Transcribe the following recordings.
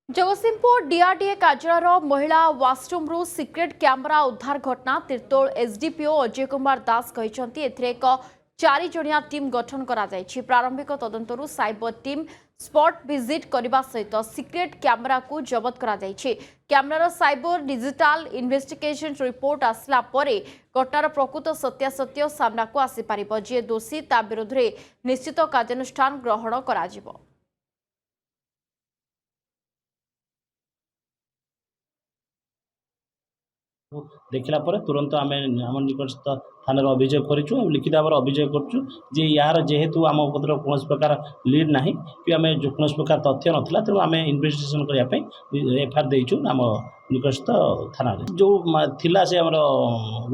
Jagatsinghpur DRDA कार्यालय महिला washroom secrete camera उद्धार घटना तीर्तोल एसडीपीओ अजय कुमार दास कहते एक 4 जणिया टीम गठन करा प्रारंभिक तदंतरू साइबर टीम स्पॉट विजिट करने सहित सिक्रेट कैमेरा को जबत करा कैमेरार साइबर डिजिटल इन्वेस्टिगेशन रिपोर्ट आसला परे घटनार प्रकृत सत्यासत्य सामना को आसीपर जी दोषी ता विरोध में निश्चित कार्यानुष्ठान ग्रहण करा देखला पर तुरंत आम आम निकटस्थ थाना अभियोग करूँ लिखित भाव अभियोग करुँ जे यार जेहेतु आम कौन प्रकार लीड ना कि आम कौन प्रकार तथ्य नाला तेणु आम इन्वेस्टिगेशन करने एफआईआर देचु आम निकटस्थ थाना जो थिला से आमर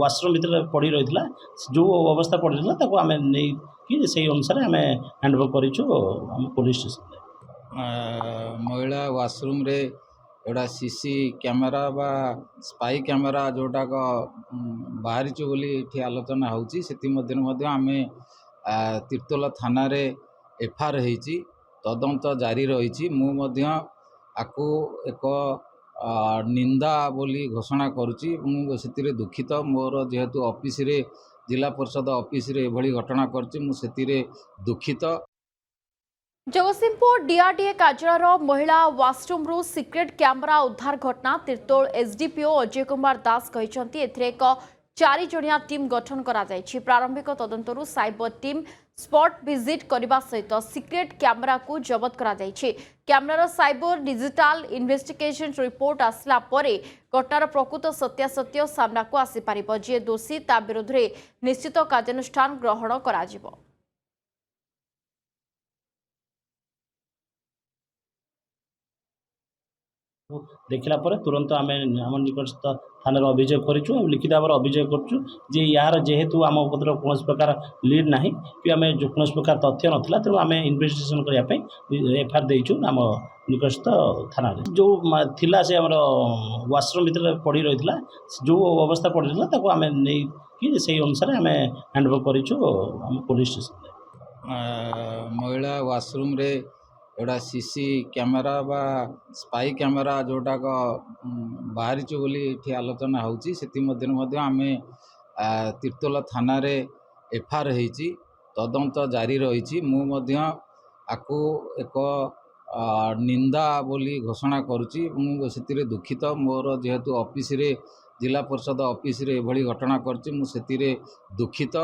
वाशरूम भितर पड़ी रही जो अवस्था पड़ी रही आम नहीं से अनुसार आम हैंडओवर करूँ पुलिस स्टेशन महिला वाशरूम रे एटा सीसी कैमेरा बा स्पाई कैमेरा जोटाक बाहरी बोली आलोचना होची आम तीर्तोल थाना रे एफआईआर होती तदंत जारी रही आपको एक निंदा बोली घोषणा करुच्ची से दुखित मोर जेहेतु ऑफिस रे जिला परिषद ऑफिस रे एभली घटना करछि दुखित। जगतसिंहपुर डीआरडीए कार्यालय महिला वाशरूम सिक्रेट कैमेरा उद्धार घटना तीर्तोल एसडीपीओ अजय कुमार दास कहते एक 4 जणिया टीम गठन करा प्रारंभिक तदंतरू साइबर टीम स्पॉट विजिट करने सहित सिक्रेट कैमेरा को जबत करा कैमेरार साइबर डिजिटल इन्वेस्टिगेशन रिपोर्ट आसला परे घटनार प्रकृत सत्यासत्य सामना को आसीपर जी दोषी ता विरोध में निश्चित कार्यानुष्ठान ग्रहण करा देखला पर तुरंत आम आम निकटस्थ थाना अभियोग करूँ लिखित भाव अभियोग करुँ जे यार जेहेतु आम कौन प्रकार लीड ना कि आम कौन प्रकार तथ्य नाला तेणु आम इन्वेस्टिगेशन करने एफआईआर देचु आम निकटस्थ थाना जो थिला से आमर वाशरूम भितर पड़ी रही जो अवस्था पड़ी रही आम नहीं से अनुसार आम हैंडओवर करूँ पुलिस स्टेशन महिला वाशरूम रे एटा सीसी कैमेरा बा स्पाई कैमेरा जोटाक बाहरी बोली आलोचना होची आम तीर्तोल थाना रे एफआईआर होती तदंत जारी रही आपको एक निंदा बोली घोषणा करुच्ची से दुखित मोर जेहेतु ऑफिस रे जिला परिषद ऑफिस रे एभली घटना करछि दुखित।